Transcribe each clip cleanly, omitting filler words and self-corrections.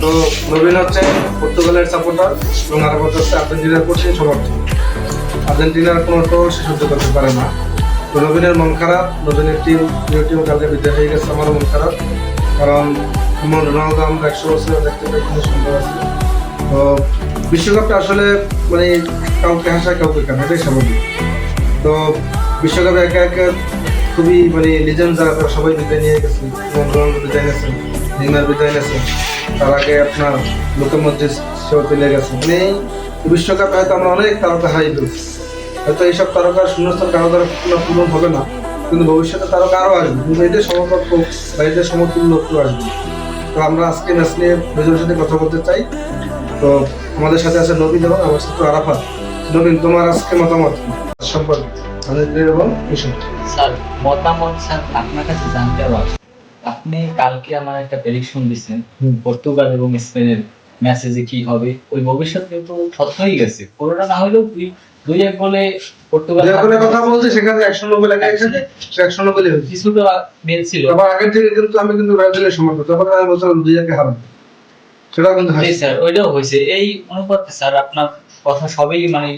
তো নবীন হচ্ছে পর্তুগালের সাপোর্টার এবং আরাফাত হচ্ছে আর্জেন্টিনার কঠিন সমর্থক। আর্জেন্টিনার কোনো টোল সে সহ্য করতে পারে না। তো নবীনের মন খারাপ, নবীনের প্রিয় টিম কালকে বিদায় হয়ে গেছে। আমারও মন খারাপ, কারণ আমার রোনালদো আমরা 100 বছর দেখতে পাই খুবই সুন্দর আছে। তো বিশ্বকাপটা আসলে মানে কাউকে হাসায় কাউকে কেন, এটাই স্বাভাবিক। তো বিশ্বকাপে একে একে খুবই মানে লিজেন্ড যারা তারা সবাই বিদায় নিয়ে গেছে। রোনালদো বিদায় গেছে, নেইমার বিদায় গেছে, তার আগে আপনার লুকা মডরিচ সেও চলে গেছে। মানে এই বিশ্বকাপে হয়তো আমরা অনেক তারকা হারিয়ে ফেলছি। হয়তো এইসব তারকার শূন্যস্থান কারো দ্বারা পূরণ হবে না, কিন্তু ভবিষ্যতে তারকা আরও আসবে, কিন্তু এদের সমকক্ষ বা এদের সমতুল্য কেউ আসবে। তো আমরা আজকে ম্যাচ নিয়ে দুজনের সাথে কথা বলতে চাই। তো আমাদের সাথে আছে নবীন এবং আমার সাথে আরাফাত। নবীন, তোমার আজকে মতামত সম্পর্কে এবং স্যার মতামত স্যার আপনার কাছে জানতে পারবো। আপনি কালকে আমার একটা প্রেডিকশন দিচ্ছেন পর্তুগাল এবং স্পেনের ম্যাচে যে কি হবে, ওই ভবিষ্যৎ কিন্তু সত্য হয়ে গেছে। কোনোটা না হলেও দুই এক বলে পর্তুগাল কথা বলছে, সেখানে 190 লেখা এসেছে, 190 হয়েছে। কিছুটা মেল ছিল। আবার আগের থেকে কিন্তু আমি কিন্তু ব্রাজিলের সমর্থক, তখন আমি বলছিলাম 2-1 হারাবে, সেটা কিন্তু স্যার ওইটাও হয়েছে। এই অনুপাতে স্যার আপনার কথা সবই মানে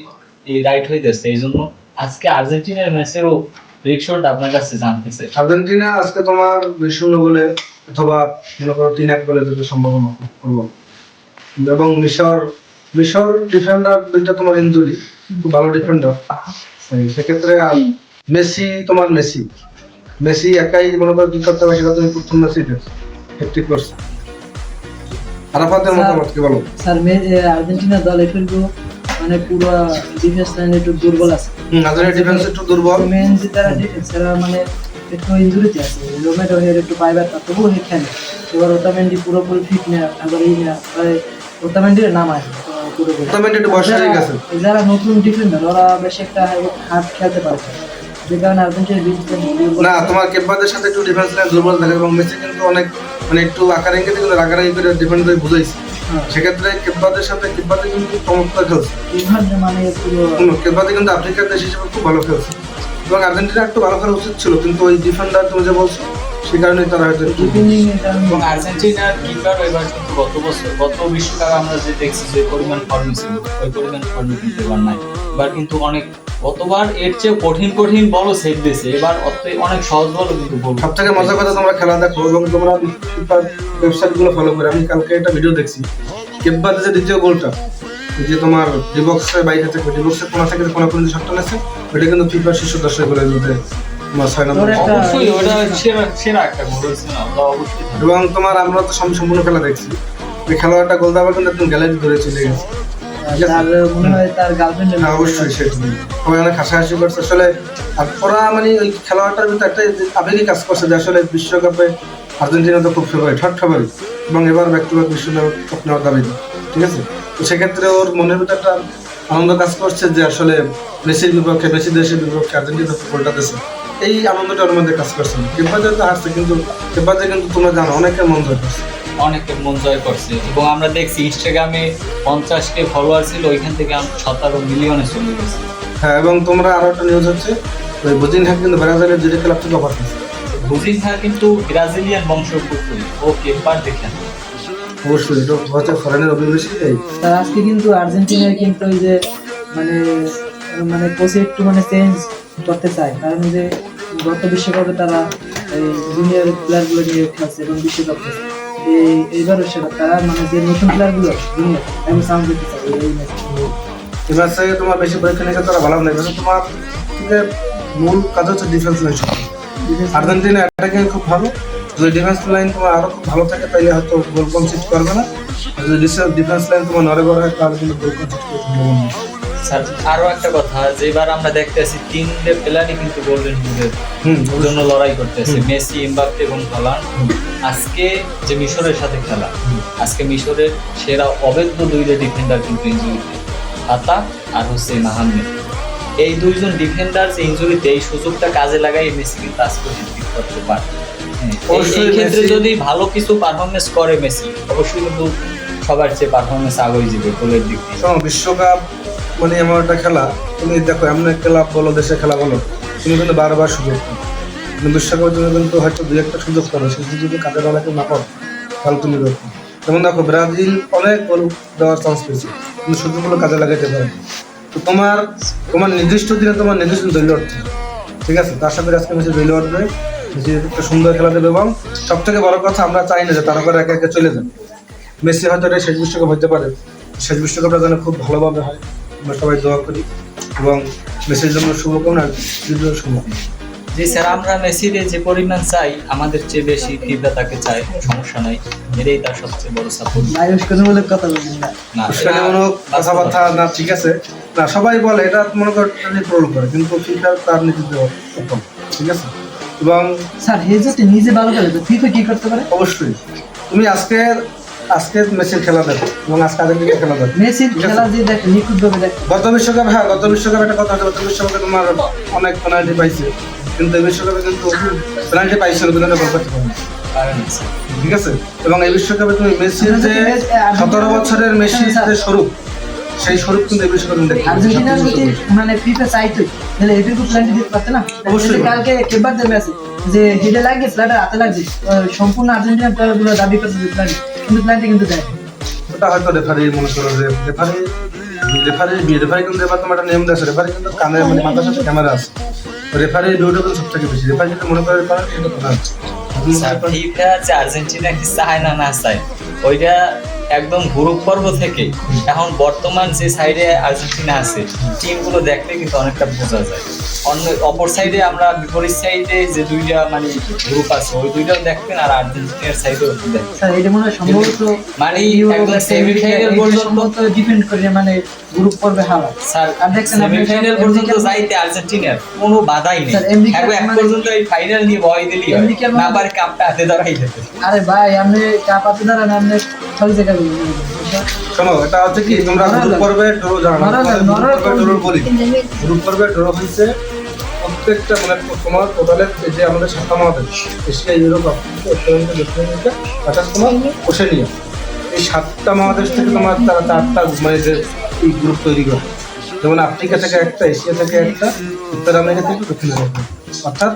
রাইট হয়ে যাচ্ছে। এই জন্য আজকে আর্জেন্টিনার ম্যাচেরও প্রেডিকশনটা আপনার কাছে জানতে চাই। আর্জেন্টিনা আজকে তোমার 2-0 গোলে অথবা মনে করো 3-1 গোলে যেতে সম্ভাবনা করবো। এবং মিশর ডিফেন্ডার দুইটা তোমার ইনজুরি, খুব ভালো ডিফেন্ডার। সেক্ষেত্রে মেসি একাই মনে করো কি করতে পারে, সেটা তুমি প্রথম ম্যাচেই দেখছো, হ্যাটট্রিক করছে। আরাফাতের মতামত কি বলো? স্যার আর্জেন্টিনা দল একটু মানে পুরো ডিফেন্স লাইন একটু দুর্বল আছে। আর্জেন্টিনার ডিফেন্স একটু দুর্বল, মেন যে তারা ডিফেন্স এরা মানে একটু ইনজুরিতে আছে। রোমেরো এর একটু পাইবার তা তবুও হে খেলে। এবার ওটামেন্ডি পুরোপুরি ফিট না, আবার এই না ওটামেন্ডির নাম আছে পুরোপুরি। ওটামেন্ডি একটু বয়স হয়ে গেছে। যারা নতুন ডিফেন্ডার ওরা বেশ একটা হার্ড খেলতে পারে, যে কারণে আর্জেন্টিনার না, তোমার কেব্বাদের সাথে একটু ডিফেন্স লাইন দুর্বল থাকে এবং মেসি কিন্তু অনেক মানে একটু আকার ইঙ্গিতে কিন্তু রাগারাগি করে ডিফেন্ড করে বুঝাইছে। সেক্ষেত্রে কেব্বাদের সাথে কেব্বাদি কিন্তু চমৎকার খেলছে। মানে কেব্বাদি কিন্তু আফ্রিকার দেশ হিসেবে খুব ভালো খেলছে এবং আর্জেন্টিনা একটু ভালো খেলা উচিত ছিল, কিন্তু ওই ডিফেন্ডার তুমি যে বলছো সে কারণে তারা হয়তো এবং আর্জেন্টিনার কিপার এবার কিন্তু গত বিশ্বকাপে আমরা যে দেখছি যে পরিমাণ ফর্ম ছিল, ওই পরিমাণ ফর্ম কিন্তু এবার নাই। এবার কিন্তু অনেক গতবার এর চেয়ে কঠিন বলও সেট দিয়েছে, এবার অনেক সহজ বলও কিন্তু বল। সব থেকে মজার কথা, তোমরা খেলা দেখো এবং তোমরা ওয়েবসাইট গুলো ফলো করে। আমি কালকে একটা ভিডিও দেখছি, কেব্বাদের যে দ্বিতীয় গোলটা যে তোমার ডিবক্সের বাইরে থেকে ডিবক্সের কোনা থেকে কোনা পর্যন্ত শটটা নেছে, ওটা কিন্তু ফিফার শীর্ষ 10 গোলের মধ্যে তোমার 6 নম্বর। অবশ্যই ওটা সেরা একটা গোল হয়েছে না, অবশ্যই। এবং তোমার আমরা তো সম্পূর্ণ খেলা দেখছি, ওই খেলোয়াড়টা গোল দেওয়ার কিন্তু একদম গ্যালারি ধরে চলে গেছে। মনে হয় তার গার্লফ্রেন্ড। অবশ্যই সেটাই সবাই অনেক হাসাহাসি করছে আসলে। আর ওরা মানে ওই খেলোয়াড়টার ভিতরে একটা আবেগই কাজ করছে যে আসলে বিশ্বকাপে আর্জেন্টিনা তো খুব ফেভারিট, হট ফেভারিট, এবং এবার ব্যাক টু ব্যাক বিশ্বকাপ নেওয়ার দাবি, ঠিক আছে। তো সেক্ষেত্রে ওর মনের ভিতরে একটা আনন্দ কাজ করছে যে আসলে মেসি দেশের বিপক্ষে আর্জেন্টিনা গোলটা দিয়েছে, এই আনন্দটা ওর মধ্যে কাজ করছে। কেব্বাজে তো হারছে, কিন্তু কেব্বাজে কিন্তু তোমরা জানো অনেকের মন জয় করছে, অনেকের মন জয় করছে। এবং আমরা দেখছি ইনস্টাগ্রামে 50K ফলোয়ার ছিল, ওইখান থেকে 17 মিলিয়নে চলে গেছে। হ্যাঁ, এবং তোমরা আরো একটা নিউজ হচ্ছে ওই বুজিনহা কিন্তু ব্রাজিলের জেডি ক্লাব থেকে অফার পেয়েছে। বুজিনহা কিন্তু ব্রাজিলিয়ান বংশোদ্ভূত, ও কেব্বার দেখেন। অবশ্যই এটা হচ্ছে ফরেনের অভিবাসী। তার আজকে কিন্তু আর্জেন্টিনার কিন্তু ওই যে মানে মানে কোচে একটু মানে চেঞ্জ করতে চায়, কারণ যে গত বিশ্বকাপে তারা এই জুনিয়র প্লেয়ারগুলো নিয়ে খেলছে এবং বিশ্বকাপ খেলছে। এইবারও সেটা তারা মানে যে নতুন প্লেয়ারগুলো জুনিয়র এবং সাউন্ড দিতে চায় এই ম্যাচে। তোমার বেশি পরীক্ষা নিয়ে তারা ভালো নেই, তোমার মূল কাজ হচ্ছে ডিফেন্স লাইন। আর্জেন্টিনা অ্যাটাকিং খুব ভালো, যদি ডিফেন্স লাইন তোমার আরো খুব ভালো থাকে তাহলে হয়তো গোল কনসিড করবে না। যদি ডিফেন্স লাইন তোমার নড়বড় হয় তাহলে কিন্তু গোল কনসিড করতে সম্ভাবনা নেই। স্যার আরো একটা কথা, যেবার আমরা দেখতেছি তিনটে প্লেয়ারই কিন্তু গোল্ডেন বুটের জন্য লড়াই করতেছে, মেসি, এমবাপ্পে এবং হল্যান্ড। আজকে যে মিশরের সাথে খেলা, আজকে মিশরের সেরা অবৈধ দুইটা ডিফেন্ডার কিন্তু ইনজুরিতে, আতা আর হচ্ছে মাহমুদ। এই দুইজন ডিফেন্ডার যে ইনজুরিতে, এই সুযোগটা কাজে লাগাই মেসি কিন্তু আজকে ঠিক করতে পারে। এই ক্ষেত্রে যদি ভালো কিছু পারফরমেন্স করে মেসি, অবশ্যই কিন্তু সবার চেয়ে পারফরমেন্স আগে যাবে গোলের দিক থেকে। বিশ্বকাপ মানে এমন একটা খেলা, তুমি দেখো এমন ক্লাব বলো, দেশের খেলা বলো, তুমি কিন্তু বারবার সুযোগ পাও। কিন্তু বিশ্বকাপের জন্য কিন্তু হয়তো 2-1টা সুযোগ পাবে, সেই সুযোগ যদি কাজে লাগাতে না পাও তাহলে তুমি দেখো যেমন দেখো ব্রাজিল অনেক গোল দেওয়ার চান্স পেয়েছে, কিন্তু সুযোগগুলো কাজে লাগাতে পারে। তো তোমার তোমার নির্দিষ্ট দিনে তোমার নির্দিষ্ট দলীয় অর্থ, ঠিক আছে? তার সাথে আজকে মেসি দলীয় অর্থ মেসি একটা সুন্দর খেলা দেবে, এবং সব থেকে বড় কথা আমরা চাই না যে তারকারা একে একে চলে যাবে। মেসি হয়তো এটা শেষ বিশ্বকাপ হতে পারে, শেষ বিশ্বকাপটা যেন খুব ভালোভাবে হয়, আমরা সবাই দোয়া করি এবং মেসির জন্য শুভকামনা, শুভকামনা। জি স্যার, আমরা মেসির যে পরিমাণ চাই আমাদের চেয়ে বেশি ফিফা তাকে চায়, সমস্যা নাই, এটাই তার সবচেয়ে বড় সাপোর্ট। উস্কানিমূলক কথা বলবেন না। না উস্কানিমূলক কথাবার্তা না, ঠিক আছে না, সবাই বলে এটা মনে করে ট্রোল করে, কিন্তু ফিফা তার নীতিতে উত্তম, ঠিক আছে? এবং স্যার হে যদি নিজে ভালো খেলে তো ফিফা কি করতে পারে? অবশ্যই তুমি আজকে মেসির খেলা দেখো এবং আজকে আর্জেন্টিনার খেলা দেখো। মেসির খেলা যে দেখে নিখুঁতভাবে দেখে। গত বিশ্বকাপ, হ্যাঁ গত বিশ্বকাপ একটা কথা আছে, গত বিশ্বকাপে তোমার অনেক পেনাল্টি পাইছে, কিন্তু এই বিশ্বকাপে কিন্তু পেনাল্টি পাইছে না, পেনাল্টি বল করতে পারে না, ঠিক আছে? এবং এই বিশ্বকাপে তুমি মেসির যে 17 বছরের মেসির যে স্বরূপ, সেই স্বরূপ কিন্তু এই বিশ্বকাপে দেখতে আর্জেন্টিনা যদি মানে ফিফা চাইতো তাহলে এটুকু প্ল্যানটি দিতে পারতে না? অবশ্যই। কালকে কেবার দেবে আছে যে হেডে লাগে ফ্ল্যাটের হাতে লাগছে, সম্পূর্ণ আর্জেন্টিনা প্লেয়ারগুলো দাবি করছে যে প্ল্যান, কিন্তু প্ল্যানটি কিন্তু দেয়। ওটা হয়তো রেফারি মনে করো যে রেফারি কিন্তু এবার তোমার একটা নিয়ম দেয়, রেফারি কিন্তু কানে মানে মাথার সাথে ক্যামেরা আছে, রেফারির ভিউটা কিন্তু সব থেকে বেশি, রেফারি যদি মনে করে পারে কিন্তু কথা আছে। স্যার ফিফা যে আর্জেন্টিনা কি চায় না না চায় ওইটা একদম গ্রুপ পর্ব থেকে এখন বর্তমান যে সাইডে আর্জেন্টিনা আছে টিমগুলো দেখলে কিন্তু অনেকটা বোঝা যায়। অপর সাইডে আমরা বিপরীত সাইডে যে দুইটা মানে গ্রুপ আছে ওই দুইটাও দেখবেন, আর আর্জেন্টিনার সাইডেও দেখবেন। স্যার এটা মনে হয় সম্ভবত মানে একদম সেমিফাইনাল পর্যন্ত ডিপেন্ড করে, মানে গ্রুপ পর্বে হারা। স্যার আর দেখছেন আপনি সেমিফাইনাল পর্যন্ত যাইতে আর্জেন্টিনার কোনো বাধাই নেই, স্যার, আমেরিকা এক মানে- পর্যন্ত এই ফাইনাল নিয়ে ভয় দিলি আমেরিকার না মানে- পারে কাপটা হাতে ধরাই যেতে। আরে ভাই আপনি কাপাতে দাঁড়ান, আপনি সব জায়গায় শোনো, এটা হচ্ছে কি তোমরা গ্রুপ পর্বে ড্র জানো না, ড্র বলি গ্রুপ পর্বে ড্র হয়েছে প্রত্যেকটা মানে তোমার টোটালের যে আমাদের 7টা মহাদেশ, এশিয়া, ইউরোপ, আফ্রিকা, উত্তর আমেরিকা, দক্ষিণ আমেরিকা, অর্থাৎ তোমার ওশেনিয়া, এই 7টা মহাদেশ থেকে তোমার তারা 4টা মানে যে এই গ্রুপ তৈরি করে, যেমন আফ্রিকা থেকে একটা, এশিয়া থেকে একটা, উত্তর আমেরিকা থেকে দক্ষিণ আমেরিকা, অর্থাৎ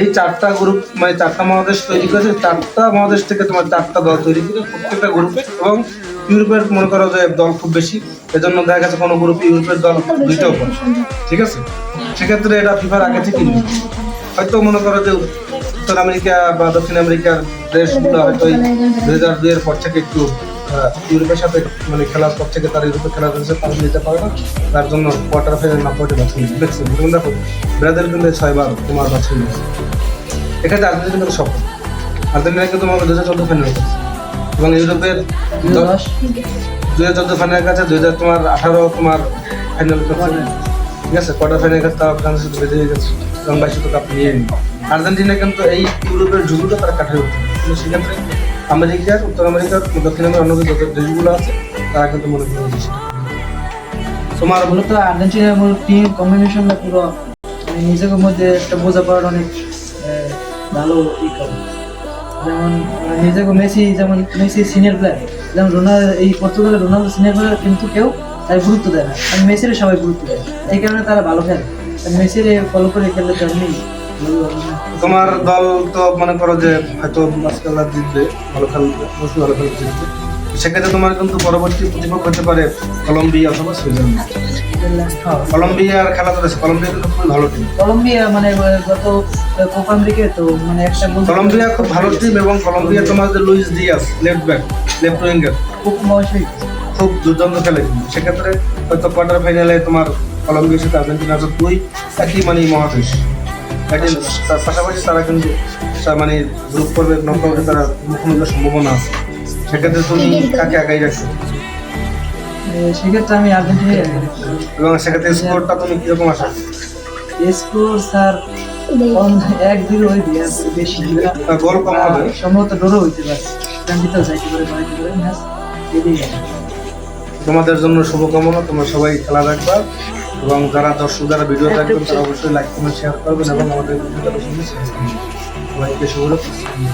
এই 4টা গ্রুপ মানে 4টা মহাদেশ তৈরি করেছে, 4টা মহাদেশ থেকে তোমার 4টা দল তৈরি করে প্রত্যেকটা গ্রুপে, এবং ইউরোপের মনে করো যে দল খুব বেশি, এজন্য দেখা গেছে কোনো গ্রুপে ইউরোপের দল 2টাও পায়, ঠিক আছে? সেক্ষেত্রে এটা ফিফার আগে থেকে হয়তো মনে করো যে উত্তর আমেরিকা বা দক্ষিণ আমেরিকার দেশগুলো হয়তো 2002 এর পর থেকে একটু ইউরোপের সাথে মানে খেলার পর থেকে তারা ইউরোপে খেলা হয়েছে, তারা নিতে পারে না, তার জন্য কোয়ার্টার ফাইনাল না পড়ে বাছাই দেখছি। যেমন দেখো ব্রাজিল কিন্তু 6 বার তোমার বাছাই হয়েছে, এখানে আর্জেন্টিনা কিন্তু সফল, আর্জেন্টিনা কিন্তু তোমার 2014 ফাইনাল করছে, এবং ইউরোপের 2014 ফাইনাল কাছে 2018 তোমার ফাইনাল করছে, ঠিক আছে? কোয়ার্টার ফাইনাল কাছে তারা ফ্রান্সের সাথে বেঁধে গেছে এবং 22 কাপ নিয়ে নিল। আর্জেন্টিনা কিন্তু এই ইউরোপের যুগটা তারা কাটিয়ে উঠছে, কিন্তু সেক্ষেত্রে আমেরিকার, উত্তর আমেরিকার, দক্ষিণ আমেরিকার অন্য যে দেশগুলো আছে তারা কিন্তু মনে করে তোমার মূলত আর্জেন্টিনার মূল টিম কম্বিনেশনটা পুরো মানে নিজেদের মধ্যে একটা বোঝাপড়ার অনেক ভালো ই করে। যেমন নিজেকে মেসি, যেমন মেসি সিনিয়র প্লেয়ার, যেমন রোনাল্ডো, এই পর্তুগালের রোনাল্ডো সিনিয়র প্লেয়ার, কিন্তু কেউ তার গুরুত্ব দেয় না, আর মেসির সবাই গুরুত্ব দেয়, এই কারণে তারা ভালো খেলে। মেসির ফলো করে খেললে তেমনি তোমার দল তো মনে করো যে হয়তো আজকাল জিতবে, ভালো খেলবে, অবশ্যই ভালো খেলবে জিতবে, সেক্ষেত্রে তোমার কিন্তু পরবর্তী প্রতিপক্ষ হতে পারে কলম্বিয়া অথবা সুইজারল্যান্ড। কলম্বিয়ার খেলা চলেছে, কলম্বিয়া কিন্তু খুবই ভালো টিম। কলম্বিয়া মানে গত কোপা আমেরিকা তো মানে একটা কলম্বিয়া খুব ভালো টিম, এবং কলম্বিয়া তোমার যে Luis Diaz left back, left winger, খুব বয়সী, খুব দুর্দান্ত খেলে, সেক্ষেত্রে হয়তো কোয়ার্টার ফাইনালে তোমার কলম্বিয়ার সাথে আর্জেন্টিনা দুই একই মানে মহাদেশ, একই তার পাশাপাশি তারা কিন্তু মানে গ্রুপ পর্বে নকআউটে তারা মুখোমুখির সম্ভাবনা আছে, সেক্ষেত্রে তুমি কাকে আগাই রাখছো? সেক্ষেত্রে আমি আর্জেন্টিনা, এবং সেক্ষেত্রে স্কোরটা তুমি কিরকম আসা? স্কোর স্যার 1-0 হয়ে দিয়ে বেশি গোল কম হবে, সম্ভবত ড্রও হইতে পারে, জিতেও যাইতে পারে, বাড়াইতে পারে ম্যাচ। তোমাদের জন্য শুভকামনা, তোমরা সবাই খেলা দেখবা, এবং যারা দর্শক যারা ভিডিও দেখবেন তারা অবশ্যই লাইক কমেন্ট শেয়ার করবেন, এবং আমাদের ভিডিওটা সবাইকে শুভকামনা।